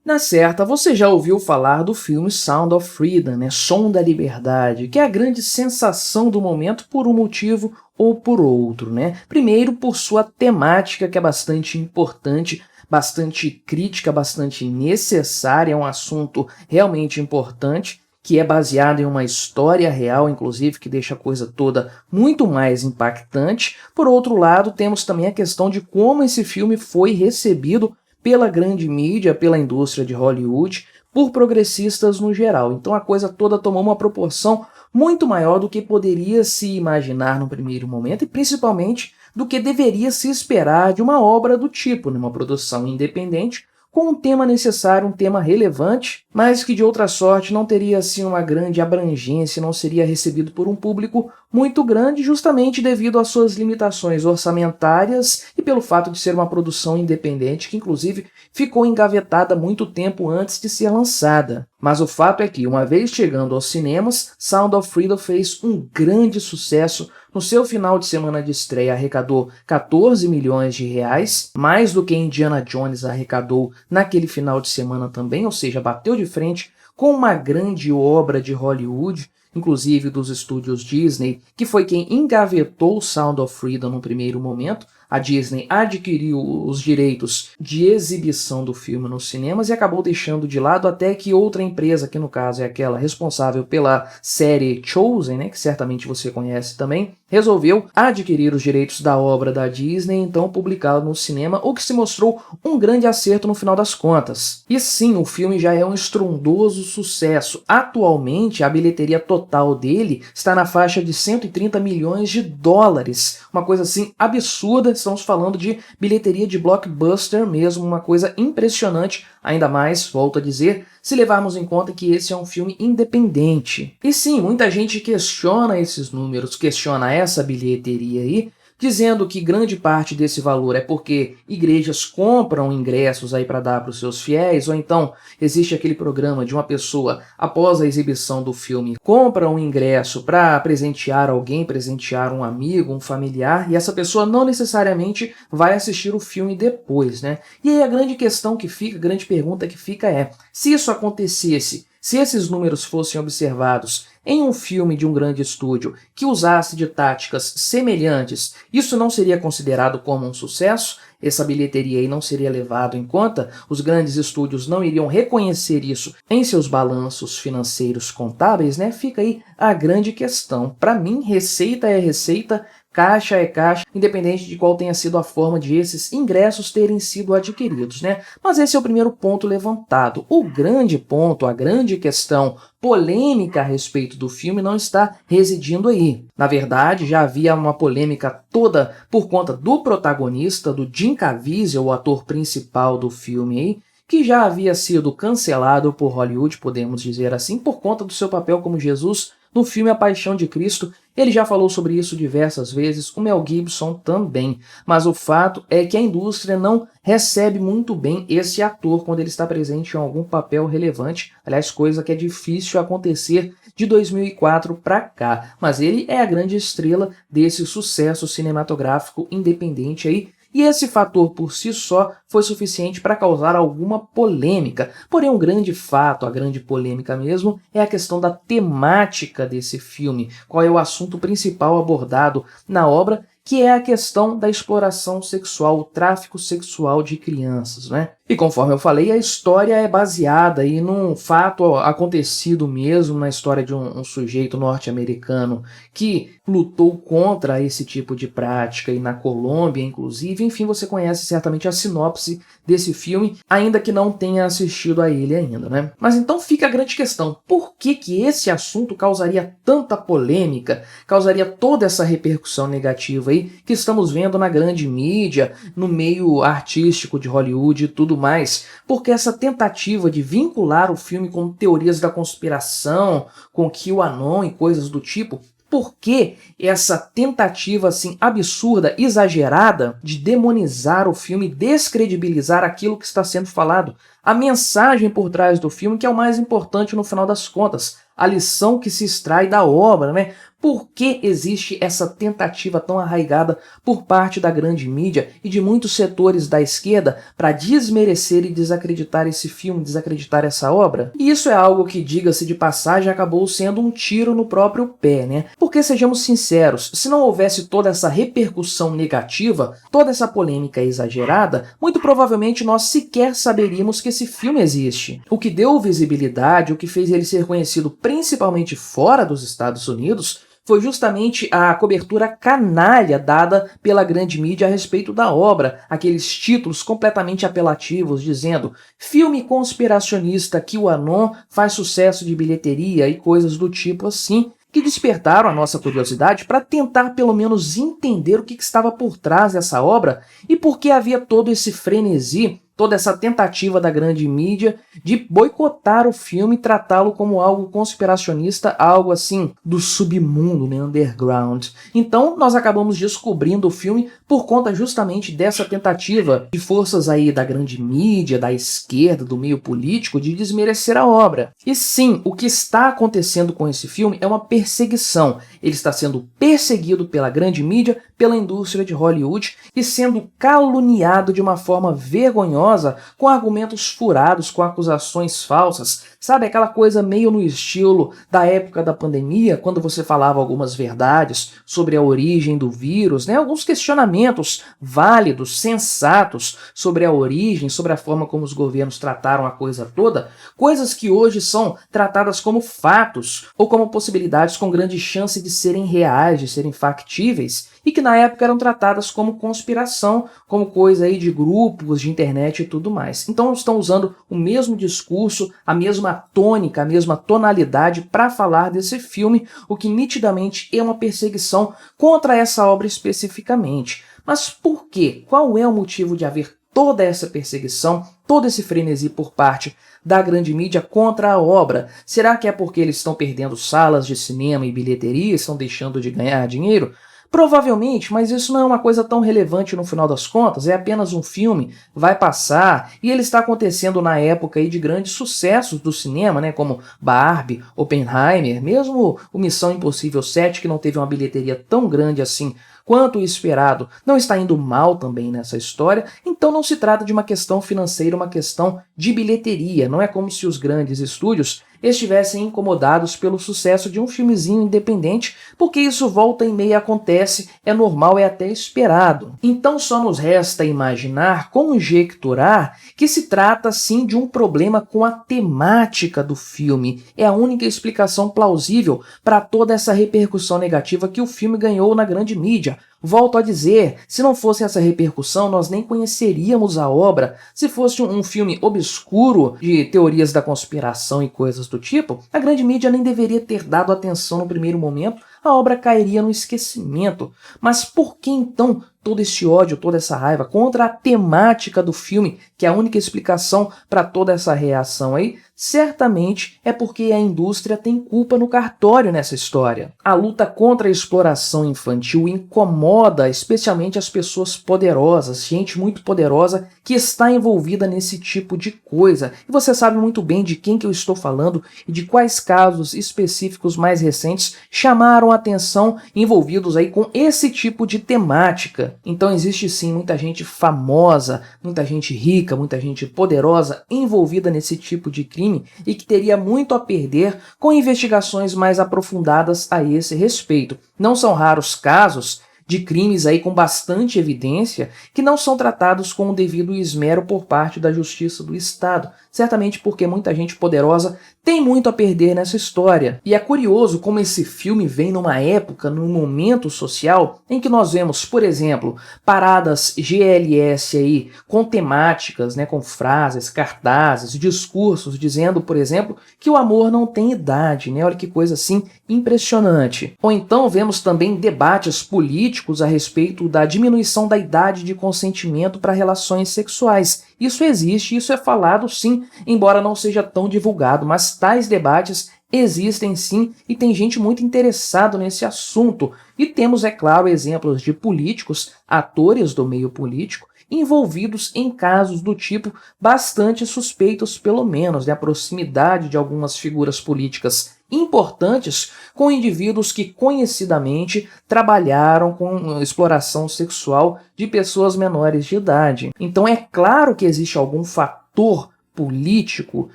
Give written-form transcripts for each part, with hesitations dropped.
Na certa, você já ouviu falar do filme Sound of Freedom, né? Som da Liberdade, que é a grande sensação do momento por um motivo ou por outro, né? Primeiro, por sua temática, que é bastante importante, bastante crítica, bastante necessária, é um assunto realmente importante, que é baseado em uma história real, inclusive, que deixa a coisa toda muito mais impactante. Por outro lado, temos também a questão de como esse filme foi recebido pela grande mídia, pela indústria de Hollywood, por progressistas no geral. Então a coisa toda tomou uma proporção muito maior do que poderia se imaginar no primeiro momento e principalmente do que deveria se esperar de uma obra do tipo, numa produção independente, com um tema necessário, um tema relevante, mas que de outra sorte não teria assim uma grande abrangência, não seria recebido por um público muito grande, justamente devido às suas limitações orçamentárias e pelo fato de ser uma produção independente, que inclusive ficou engavetada muito tempo antes de ser lançada. Mas o fato é que, uma vez chegando aos cinemas, Sound of Freedom fez um grande sucesso. No seu final de semana de estreia arrecadou 14 milhões de reais, mais do que Indiana Jones arrecadou naquele final de semana também, ou seja, bateu de frente com uma grande obra de Hollywood, inclusive dos estúdios Disney, que foi quem engavetou Sound of Freedom no primeiro momento. A Disney adquiriu os direitos de exibição do filme nos cinemas e acabou deixando de lado até que outra empresa, que no caso é aquela responsável pela série Chosen, né, que certamente você conhece também, resolveu adquirir os direitos da obra da Disney e então publicá-la no cinema, o que se mostrou um grande acerto no final das contas. E sim, o filme já é um estrondoso sucesso. Atualmente, a bilheteria total dele está na faixa de 130 milhões de dólares. Uma coisa assim absurda, estamos falando de bilheteria de blockbuster mesmo, uma coisa impressionante, ainda mais, volto a dizer, se levarmos em conta que esse é um filme independente. E sim, muita gente questiona esses números, questiona essa bilheteria aí, dizendo que grande parte desse valor é porque igrejas compram ingressos aí para dar para os seus fiéis, ou então existe aquele programa de uma pessoa, após a exibição do filme, compra um ingresso para presentear alguém, presentear um amigo, um familiar, e essa pessoa não necessariamente vai assistir o filme depois, né? E aí a grande questão que fica, a grande pergunta que fica é, se isso acontecesse, se esses números fossem observados em um filme de um grande estúdio que usasse de táticas semelhantes, isso não seria considerado como um sucesso? Essa bilheteria aí não seria levado em conta? Os grandes estúdios não iriam reconhecer isso em seus balanços financeiros contábeis, né? Fica aí a grande questão. Para mim, receita é receita, caixa é caixa, independente de qual tenha sido a forma de esses ingressos terem sido adquiridos, né? Mas esse é o primeiro ponto levantado. O grande ponto, a grande questão polêmica a respeito do filme não está residindo aí. Na verdade, já havia uma polêmica toda por conta do protagonista, do Jim Caviezel, o ator principal do filme aí, que já havia sido cancelado por Hollywood, podemos dizer assim, por conta do seu papel como Jesus no filme A Paixão de Cristo. Ele já falou sobre isso diversas vezes, o Mel Gibson também, mas o fato é que a indústria não recebe muito bem esse ator quando ele está presente em algum papel relevante, aliás, coisa que é difícil acontecer de 2004 para cá, mas ele é a grande estrela desse sucesso cinematográfico independente aí, e esse fator por si só foi suficiente para causar alguma polêmica. Porém, um grande fato, a grande polêmica mesmo, é a questão da temática desse filme. Qual é o assunto principal abordado na obra, que é a questão da exploração sexual, o tráfico sexual de crianças, né? E conforme eu falei, a história é baseada aí num fato acontecido mesmo, na história de um sujeito norte-americano que lutou contra esse tipo de prática e na Colômbia, inclusive. Enfim, você conhece certamente a sinopse desse filme, ainda que não tenha assistido a ele ainda, né? Mas então fica a grande questão, por que esse assunto causaria tanta polêmica, causaria toda essa repercussão negativa aí que estamos vendo na grande mídia, no meio artístico de Hollywood e tudo mais? Porque essa tentativa de vincular o filme com teorias da conspiração, com QAnon e coisas do tipo, por que essa tentativa assim absurda, exagerada, de demonizar o filme, descredibilizar aquilo que está sendo falado? A mensagem por trás do filme, que é o mais importante no final das contas, a lição que se extrai da obra, né? Por que existe essa tentativa tão arraigada por parte da grande mídia e de muitos setores da esquerda para desmerecer e desacreditar esse filme, desacreditar essa obra? E isso é algo que, diga-se de passagem, acabou sendo um tiro no próprio pé, né? Porque, sejamos sinceros, se não houvesse toda essa repercussão negativa, toda essa polêmica exagerada, muito provavelmente nós sequer saberíamos que esse filme existe. O que deu visibilidade, o que fez ele ser conhecido principalmente fora dos Estados Unidos, foi justamente a cobertura canalha dada pela grande mídia a respeito da obra, aqueles títulos completamente apelativos dizendo filme conspiracionista QAnon faz sucesso de bilheteria e coisas do tipo assim, que despertaram a nossa curiosidade para tentar pelo menos entender o que estava por trás dessa obra e por que havia todo esse frenesi, toda essa tentativa da grande mídia de boicotar o filme e tratá-lo como algo conspiracionista, algo assim do submundo, né, underground. Então nós acabamos descobrindo o filme por conta justamente dessa tentativa de forças aí da grande mídia, da esquerda, do meio político, de desmerecer a obra. E sim, o que está acontecendo com esse filme é uma perseguição. Ele está sendo perseguido pela grande mídia, pela indústria de Hollywood e sendo caluniado de uma forma vergonhosa, com argumentos furados, com acusações falsas, sabe, aquela coisa meio no estilo da época da pandemia, quando você falava algumas verdades sobre a origem do vírus, né? Alguns questionamentos válidos, sensatos sobre a origem, sobre a forma como os governos trataram a coisa toda, coisas que hoje são tratadas como fatos ou como possibilidades com grande chance de serem reais, de serem factíveis, e que na época eram tratadas como conspiração, como coisa aí de grupos, de internet e tudo mais. Então estão usando o mesmo discurso, a mesma tônica, a mesma tonalidade para falar desse filme, o que nitidamente é uma perseguição contra essa obra especificamente. Mas por quê? Qual é o motivo de haver toda essa perseguição, todo esse frenesi por parte da grande mídia contra a obra? Será que é porque eles estão perdendo salas de cinema e bilheteria, estão deixando de ganhar dinheiro? Provavelmente, mas isso não é uma coisa tão relevante no final das contas, é apenas um filme, vai passar, e ele está acontecendo na época aí de grandes sucessos do cinema, né, como Barbie, Oppenheimer, mesmo o Missão Impossível 7, que não teve uma bilheteria tão grande assim quanto o esperado, não está indo mal também nessa história, então não se trata de uma questão financeira, uma questão de bilheteria, não é como se os grandes estúdios estivessem incomodados pelo sucesso de um filmezinho independente, porque isso volta e meia acontece, é normal, é até esperado. Então só nos resta imaginar, conjecturar, que se trata sim de um problema com a temática do filme. É a única explicação plausível para toda essa repercussão negativa que o filme ganhou na grande mídia. Volto a dizer, se não fosse essa repercussão, nós nem conheceríamos a obra. Se fosse um filme obscuro de teorias da conspiração e coisas do tipo, a grande mídia nem deveria ter dado atenção no primeiro momento, a obra cairia no esquecimento. Mas por que então todo esse ódio, toda essa raiva contra a temática do filme, que é a única explicação para toda essa reação aí? Certamente é porque a indústria tem culpa no cartório nessa história. A luta contra a exploração infantil incomoda especialmente as pessoas poderosas, gente muito poderosa que está envolvida nesse tipo de coisa. E você sabe muito bem de quem que eu estou falando e de quais casos específicos mais recentes chamaram a atenção envolvidos aí com esse tipo de temática. Então existe sim muita gente famosa, muita gente rica, muita gente poderosa envolvida nesse tipo de crime e que teria muito a perder com investigações mais aprofundadas a esse respeito. Não são raros casos de crimes aí com bastante evidência que não são tratados com o devido esmero por parte da Justiça do Estado, certamente porque muita gente poderosa tem muito a perder nessa história. E é curioso como esse filme vem numa época, num momento social em que nós vemos, por exemplo, paradas GLS aí com temáticas, né, com frases, cartazes, discursos dizendo, por exemplo, que o amor não tem idade, né? Olha que coisa assim impressionante. Ou então vemos também debates políticos a respeito da diminuição da idade de consentimento para relações sexuais. Isso existe, isso é falado sim, embora não seja tão divulgado, mas tais debates existem sim e tem gente muito interessada nesse assunto. E temos, é claro, exemplos de políticos, atores do meio político, envolvidos em casos do tipo bastante suspeitos pelo menos, né? A proximidade de algumas figuras políticas importantes com indivíduos que conhecidamente trabalharam com exploração sexual de pessoas menores de idade. Então é claro que existe algum fator político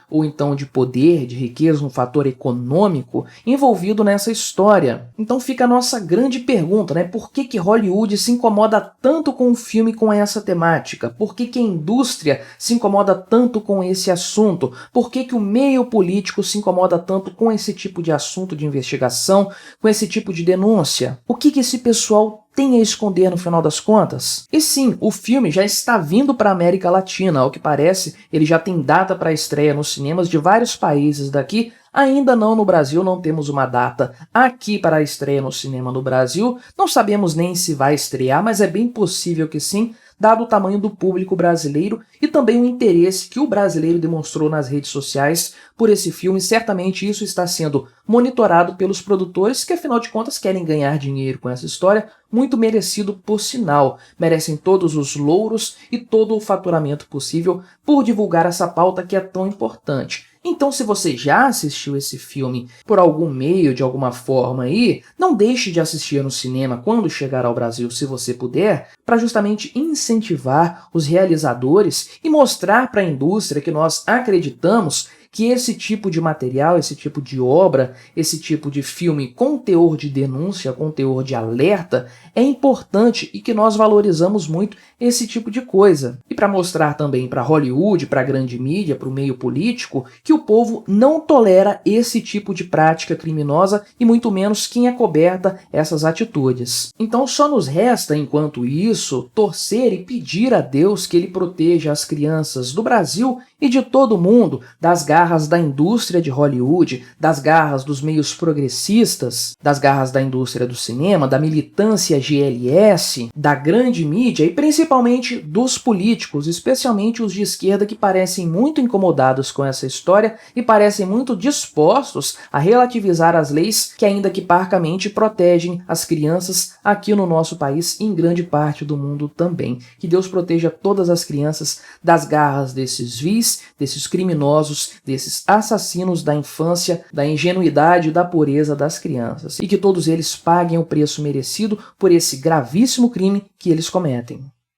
ou então de poder, de riqueza, um fator econômico envolvido nessa história. Então fica a nossa grande pergunta, né? Por que Hollywood se incomoda tanto com um filme com essa temática? Por que a indústria se incomoda tanto com esse assunto? Por que o meio político se incomoda tanto com esse tipo de assunto de investigação, com esse tipo de denúncia? O que esse pessoal tem a esconder no final das contas? E sim, o filme já está vindo para a América Latina. Ao que parece, ele já tem data para estreia nos cinemas de vários países daqui. Ainda não no Brasil, não temos uma data aqui para a estreia no cinema no Brasil. Não sabemos nem se vai estrear, mas é bem possível que sim, dado o tamanho do público brasileiro e também o interesse que o brasileiro demonstrou nas redes sociais por esse filme. Certamente isso está sendo monitorado pelos produtores, que afinal de contas querem ganhar dinheiro com essa história, muito merecido por sinal. Merecem todos os louros e todo o faturamento possível por divulgar essa pauta que é tão importante. Então, se você já assistiu esse filme por algum meio, de alguma forma aí, não deixe de assistir no cinema quando chegar ao Brasil, se você puder, para justamente incentivar os realizadores e mostrar para a indústria que nós acreditamos que esse tipo de material, esse tipo de obra, esse tipo de filme com teor de denúncia, com teor de alerta, é importante e que nós valorizamos muito esse tipo de coisa. E para mostrar também para Hollywood, para a grande mídia, para o meio político, que o povo não tolera esse tipo de prática criminosa e muito menos quem acoberta essas atitudes. Então só nos resta, enquanto isso, torcer e pedir a Deus que ele proteja as crianças do Brasil e de todo mundo das garras da indústria de Hollywood, das garras dos meios progressistas, das garras da indústria do cinema, da militância GLS, da grande mídia e principalmente dos políticos, especialmente os de esquerda, que parecem muito incomodados com essa história e parecem muito dispostos a relativizar as leis que, ainda que parcamente, protegem as crianças aqui no nosso país e em grande parte do mundo também. Que Deus proteja todas as crianças das garras desses vis, desses criminosos, desses assassinos da infância, da ingenuidade e da pureza das crianças. E que todos eles paguem o preço merecido por esse gravíssimo crime que eles cometem.